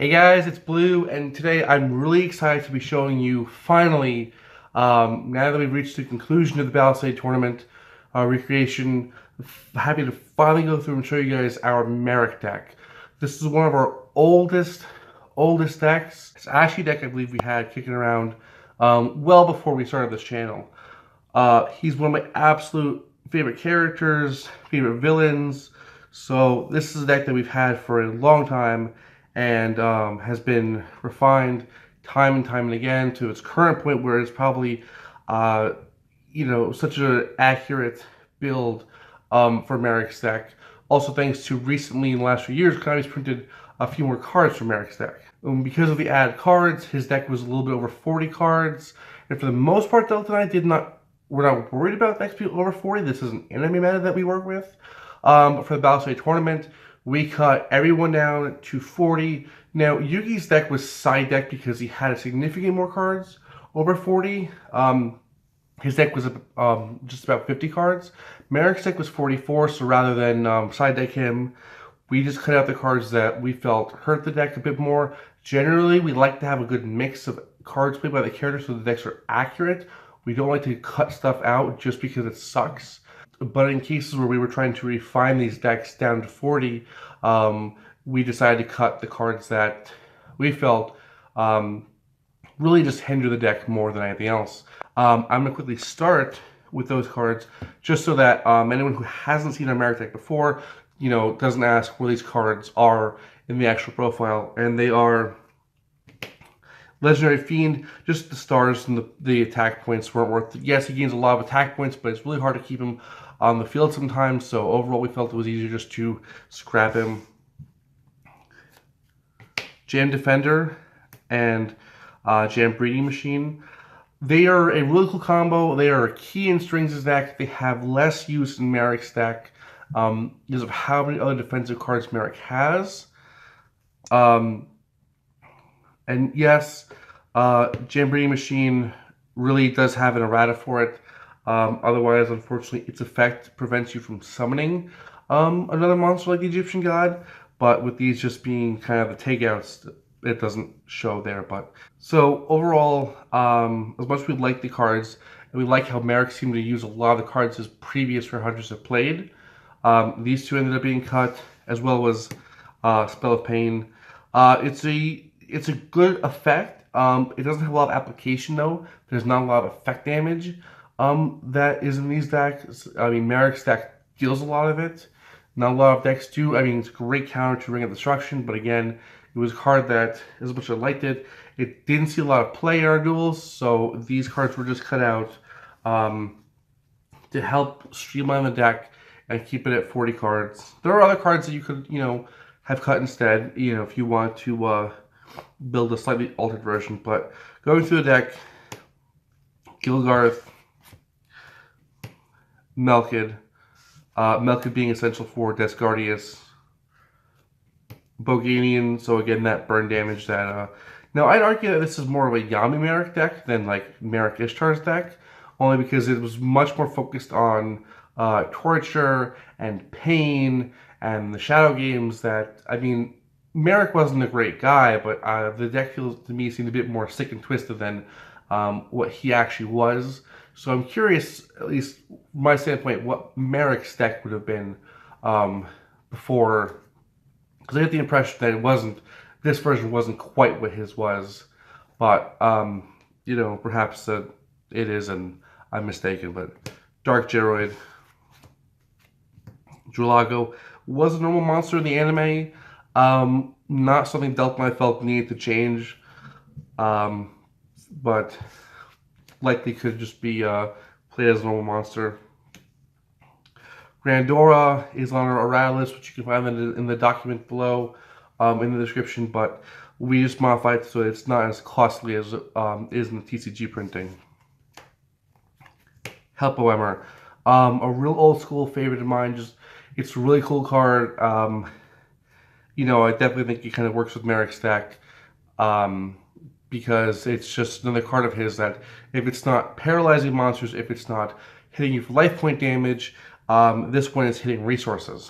Hey guys, it's Blue, and today I'm really excited to be showing you finally, now that we've reached the conclusion of the Balisade tournament recreation, happy to finally go through and show you guys our Marik deck. This is one of our oldest decks. It's actually a deck I believe we had kicking around well before we started this channel. He's one of my absolute favorite characters, favorite villains. So this is a deck that we've had for a long time and has been refined time and time and again to its current point where it's probably, such an accurate build for Marik's deck. Also thanks to recently in the last few years, Konami's printed a few more cards for Marik's deck. Because of the added cards, his deck was a little bit over 40 cards, and for the most part, Delta and I we're not worried about decks being over 40. This is an enemy meta that we work with. But for the Balisade tournament, we cut everyone down to 40. Now, Yugi's deck was side deck because he had significantly more cards over 40. His deck was just about 50 cards. Marik's deck was 44, so rather than side deck him, we just cut out the cards that we felt hurt the deck a bit more. Generally, we like to have a good mix of cards played by the character so the decks are accurate. We don't like to cut stuff out just because it sucks. But in cases where we were trying to refine these decks down to 40, we decided to cut the cards that we felt really just hinder the deck more than anything else. I'm going to quickly start with those cards just so that anyone who hasn't seen our Marik deck before, doesn't ask where these cards are in the actual profile. And they are Legendary Fiend. Just the stars and the attack points weren't worth it. Yes, he gains a lot of attack points, but it's really hard to keep him on the field sometimes. So overall, we felt it was easier just to scrap him. Jam Defender and Jam Breeding Machine. They are a really cool combo. They are a key in Strings' deck. They have less use in Marik's deck because of how many other defensive cards Marik has. And yes, Jam Breeding Machine really does have an errata for it. Otherwise, unfortunately, its effect prevents you from summoning another monster like the Egyptian god. But with these just being kind of the takeouts, it doesn't show there. But so overall, as much as we like the cards, and we like how Marik seemed to use a lot of the cards his previous Rare Hunters have played, these two ended up being cut, as well as Spell of Pain. It's a good effect. It doesn't have a lot of application though. There's not a lot of effect damage that is in these decks. I mean, Marik's deck deals a lot of it. Not a lot of decks do. I mean, it's a great counter to Ring of Destruction, but again, it was a card that, as much as I liked it, it didn't see a lot of play in our duels, so these cards were just cut out to help streamline the deck and keep it at 40 cards. There are other cards that you could, have cut instead, if you want to build a slightly altered version. But going through the deck, Gilgarth, Melkid, Melkid being essential for Desgardius, Boganian, so again that burn damage that now I'd argue that this is more of a Yami Marik deck than like Marik Ishtar's deck, only because it was much more focused on torture and pain and the shadow games that, I mean, Marik wasn't a great guy, but the deck feels to me seemed a bit more sick and twisted than what he actually was. So I'm curious, at least from my standpoint, what Marik's deck would have been before, because I get the impression that this version wasn't quite what his was. But, perhaps it is and I'm mistaken. But Dark Geroid, Julago was a normal monster in the anime. Not something Delta and I felt needed to change, but likely could just be played as a normal monster. Grandora is on our errata list, which you can find in the document below in the description, but we just modified it so it's not as costly as it is in the TCG printing. Helpoemer, a real old school favorite of mine. It's a really cool card. I definitely think it kind of works with Marik's deck because it's just another card of his that if it's not paralyzing monsters, if it's not hitting you for life point damage, this one is hitting resources.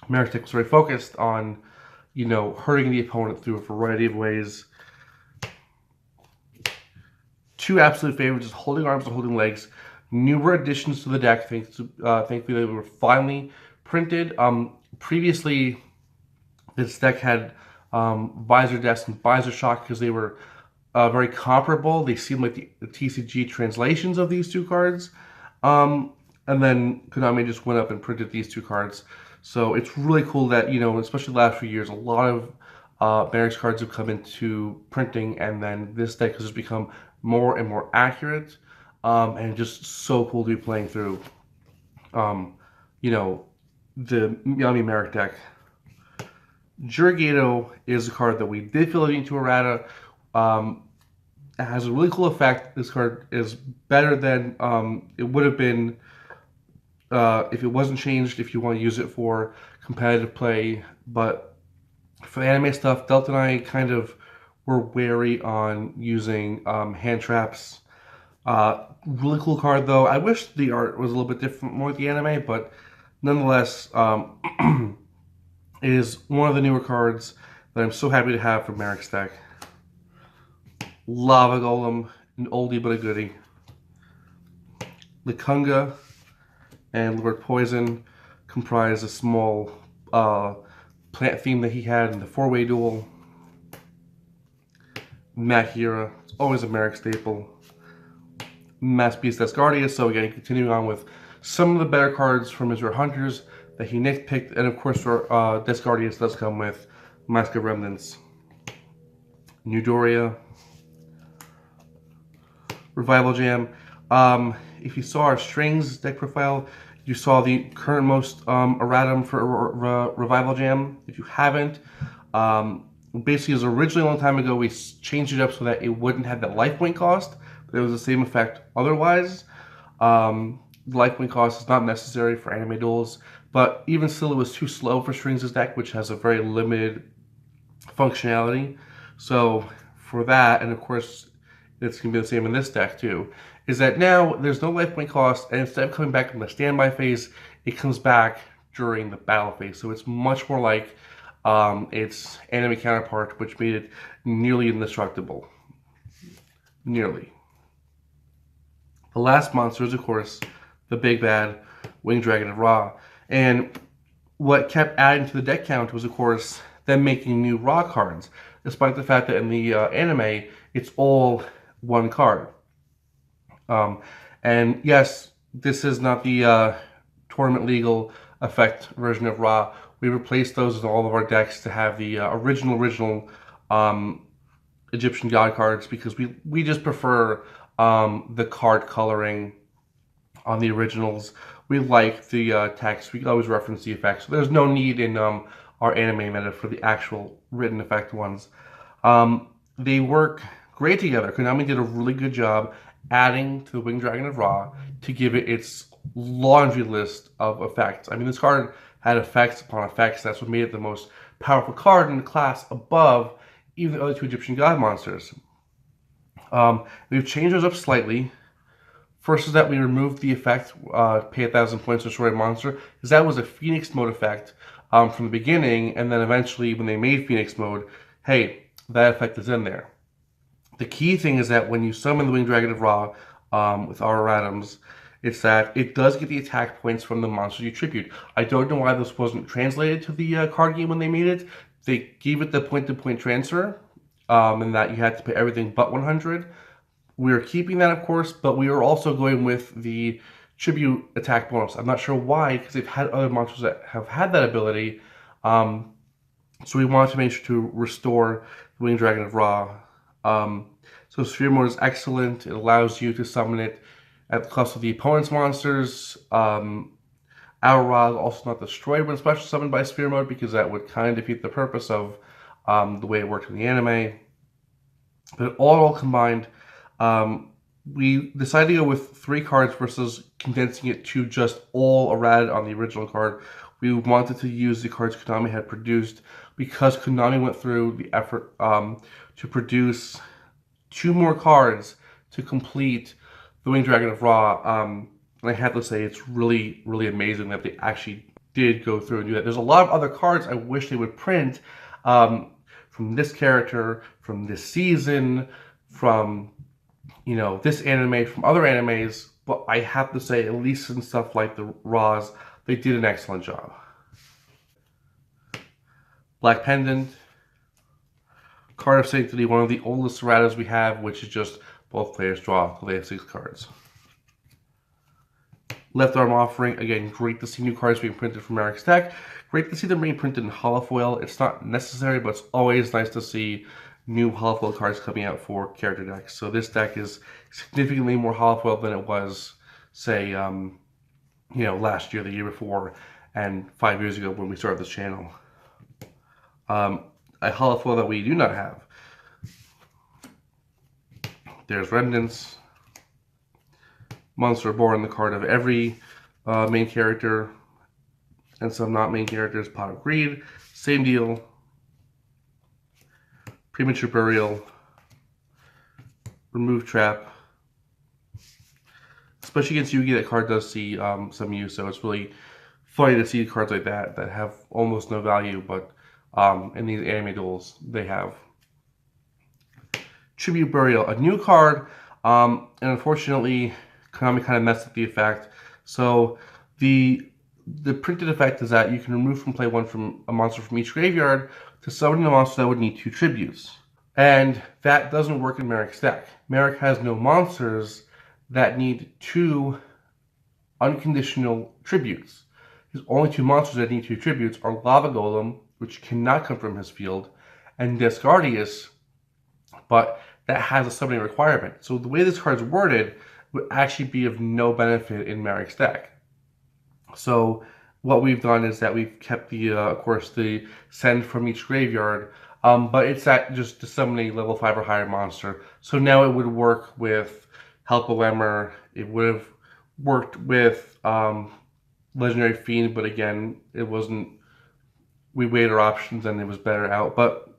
Marik's deck was very focused on you know, hurting the opponent through a variety of ways. Two absolute favorites is Holding Arms and Holding Legs. Newer additions to the deck, thankfully they were finally printed. Previously, this deck had Visor Desk and Visor Shock because they were very comparable. They seemed like the TCG translations of these two cards. And then Konami just went up and printed these two cards. So it's really cool that, you know, especially the last few years, a lot of Marik's cards have come into printing, and then this deck has just become more and more accurate, and just so cool to be playing through, you know, the Yami Marik deck. Jurigato is a card that we did fill into errata. It has a really cool effect. This card is better than it would have been if it wasn't changed, if you want to use it for competitive play. But for anime stuff, Delta and I kind of were wary on using hand traps. Really cool card though. I wish the art was a little bit different more with the anime, but nonetheless, it is one of the newer cards that I'm so happy to have for Marik's deck. Lava Golem, an oldie but a goodie. Likunga and Lord Poison comprise a small plant theme that he had in the four-way duel. Makira, it's always a Marik staple. Mass Beast Descardius, so again, continuing on with some of the better cards from his Rare Hunters that he nitpicked, and of course, Descardius does come with Mask of Remnants. Newdoria. Revival Jam. If you saw our strings deck profile, you saw the current most erratum for Revival Jam. If you haven't, basically, as originally a long time ago, we changed it up so that it wouldn't have that life point cost, but it was the same effect otherwise. The life point cost is not necessary for anime duels, but even still, it was too slow for Strings' deck, which has a very limited functionality. So for that, and of course, it's going to be the same in this deck too, is that now there's no life point cost, and instead of coming back from the standby phase, it comes back during the battle phase. So it's much more like its anime counterpart, which made it nearly indestructible. Nearly. The last monster is, of course, the big bad Winged Dragon of Ra. And what kept adding to the deck count was, of course, them making new Ra cards, despite the fact that in the anime, it's all one card. And yes, this is not the tournament legal effect version of Ra. We replaced those in all of our decks to have the original Egyptian god cards, because we just prefer the card coloring on the originals. We like the text. We always reference the effects. So there's no need in our anime meta for the actual written effect ones. They work great together. Konami did a really good job adding to the Winged Dragon of Ra to give it its laundry list of effects. I mean, this card had effects upon effects. That's what made it the most powerful card in the class, above even the other two Egyptian god monsters. We've changed those up slightly. First is that we removed the effect, pay 1,000 points to destroy a monster, because that was a Phoenix mode effect from the beginning, and then eventually when they made Phoenix mode, hey, that effect is in there. The key thing is that when you summon the Winged Dragon of Ra with our erratums, it's that it does get the attack points from the monster you tribute. I don't know why this wasn't translated to the card game when they made it. They gave it the point-to-point transfer, and that you had to pay everything but 100. We are keeping that, of course, but we are also going with the tribute attack bonus. I'm not sure why, because they've had other monsters that have had that ability. So we wanted to make sure to restore the Winged Dragon of Ra. So Sphere Mode is excellent. It allows you to summon it at the cost of the opponent's monsters. Our Ra is also not destroyed when special summoned by Sphere Mode, because that would kind of defeat the purpose of the way it worked in the anime. But all combined, we decided to go with 3 cards versus condensing it to just all errata on the original card. We wanted to use the cards Konami had produced, because Konami went through the effort to produce 2 more cards to complete the Winged Dragon of Ra. And I have to say, it's really, really amazing that they actually did go through and do that. There's a lot of other cards I wish they would print. from this character, from this season, from, you know, this anime, from other animes, but I have to say, at least in stuff like the Raws, they did an excellent job. Black Pendant, Card of Sanctity, one of the oldest erratas we have, which is just both players draw, so they have 6 cards. Left Arm Offering, again, great to see new cards being printed from Marik's deck. Great to see them being printed in holofoil. It's not necessary, but it's always nice to see new holofoil cards coming out for character decks. So this deck is significantly more holofoil than it was, say, you know, last year, the year before, and 5 years ago when we started this channel. A holofoil that we do not have. There's Remnants, Monster Born, the card of every main character, and some not main characters. Pot of Greed, same deal. Premature Burial, Remove Trap. Especially against Yugi, that card does see some use, so it's really funny to see cards like that that have almost no value, but in these anime duels, they have. Tribute Burial, a new card, and unfortunately, Konami kind of messed up the effect. So the printed effect is that you can remove from play one from a monster from each graveyard to summon a monster that would need 2 tributes. And that doesn't work in Marik's deck. Marik has no monsters that need 2 unconditional tributes. His only 2 monsters that need 2 tributes are Lava Golem, which cannot come from his field, and Descardius, but that has a summoning requirement. So the way this card is worded would actually be of no benefit in Marik's deck. So what we've done is that we've kept the, of course, the send from each graveyard, but it's at just to summon a level 5 or higher monster. So now it would work with Help a Lemmer. It would have worked with Legendary Fiend, but again, it wasn't. We weighed our options and it was better out. But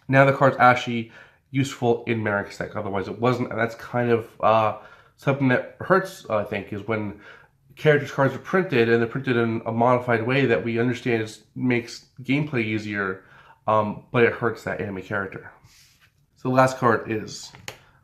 now the card's actually useful in Marik's deck. Otherwise, it wasn't, and that's kind of something that hurts. I think is when characters' cards are printed and they're printed in a modified way that we understand makes gameplay easier, but it hurts that anime character. So the last card is,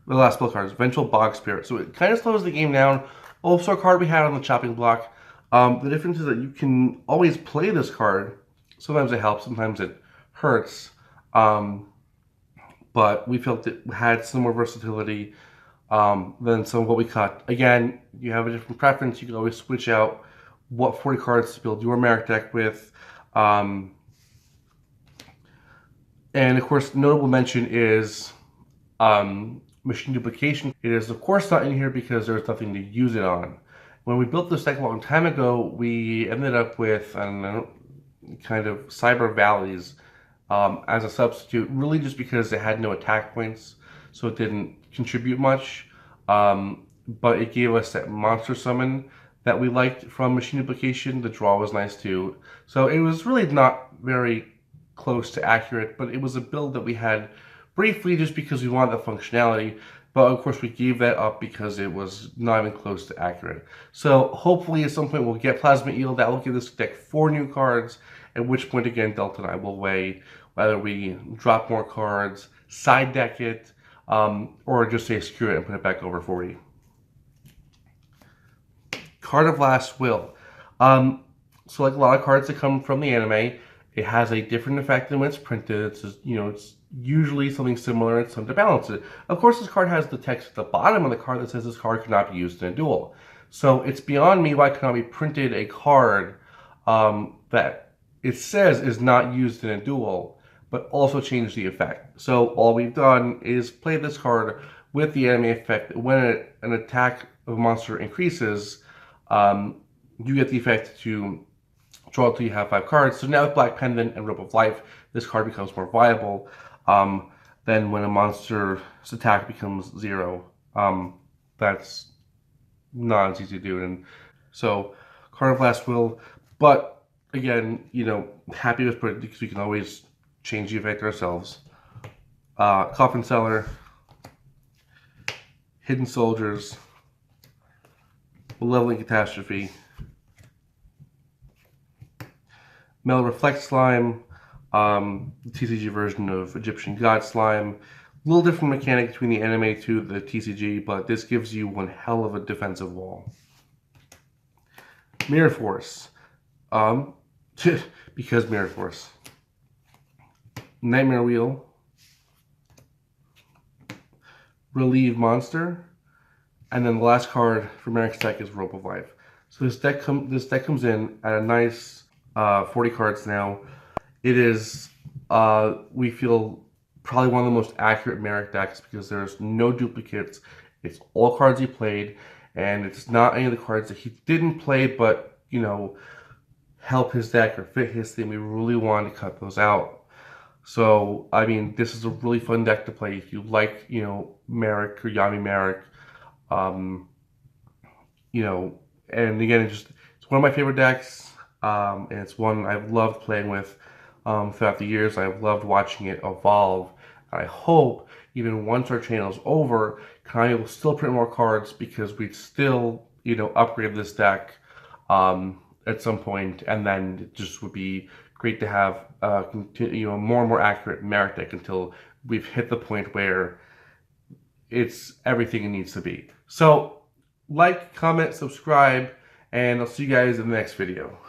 the last spell card is Vengeful Bog Spirit. So it kind of slows the game down. Also a card we had on the chopping block. The difference is that you can always play this card. Sometimes it helps, sometimes it hurts. But we felt it had some more versatility than some of what we cut. Again, you have a different preference. You can always switch out what 40 cards to build your Marik deck with. And of course, notable mention is Machine Duplication. It is of course not in here because there's nothing to use it on. When we built this deck a long time ago, we ended up with, I don't know, kind of Cyber Valleys as a substitute, really just because it had no attack points, so it didn't contribute much, but it gave us that monster summon that we liked from Machine Duplication. The draw was nice too, so it was really not very close to accurate, but it was a build that we had briefly just because we wanted the functionality, but of course we gave that up because it was not even close to accurate. So hopefully at some point we'll get Plasma Eel. That will give this deck 4 new cards, at which point again Delta and I will weigh whether we drop more cards, side deck it, or just say screw it and put it back over 40. Card of Last Will. So like a lot of cards that come from the anime, it has a different effect than when it's printed. It's just, you know, it's usually something similar. It's something to balance it. Of course, this card has the text at the bottom of the card that says this card cannot be used in a duel. So it's beyond me why Konami printed a card that it says is not used in a duel, but also changed the effect. So all we've done is play this card with the anime effect. When an attack of a monster increases, you get the effect to draw until you have 5 cards. So now with Black Pendant and Rope of Life, this card becomes more viable than when a monster's attack becomes 0. That's not as easy to do. And so Card of Last Will, but again, you know, happy with it because we can always change the effect ourselves. Coffin Seller, Hidden Soldiers, Malevolent Catastrophe, Metal Reflect Slime, the TCG version of Egyptian God Slime. A little different mechanic between the anime to the TCG, but this gives you one hell of a defensive wall. Mirror Force. Because Mirror Force. Nightmare Wheel. Relieve Monster. And then the last card for Marik's deck is Rope of Life. So this deck comes in at a nice 40 cards now. It is, we feel, probably one of the most accurate Marik decks because there's no duplicates. It's all cards he played, and it's not any of the cards that he didn't play, but, you know, help his deck or fit his theme. We really wanted to cut those out. So, I mean, this is a really fun deck to play if you like, you know, Marik or Yami Marik. You know, and again, it's one of my favorite decks, and it's one I've loved playing with throughout the years. I've loved watching it evolve. I hope even once our channel is over, Konami will still print more cards because we still, you know, upgrade this deck at some point, and then it just would be great to have you know, more and more accurate Marik deck until we've hit the point where it's everything it needs to be. So, like, comment, subscribe, and I'll see you guys in the next video.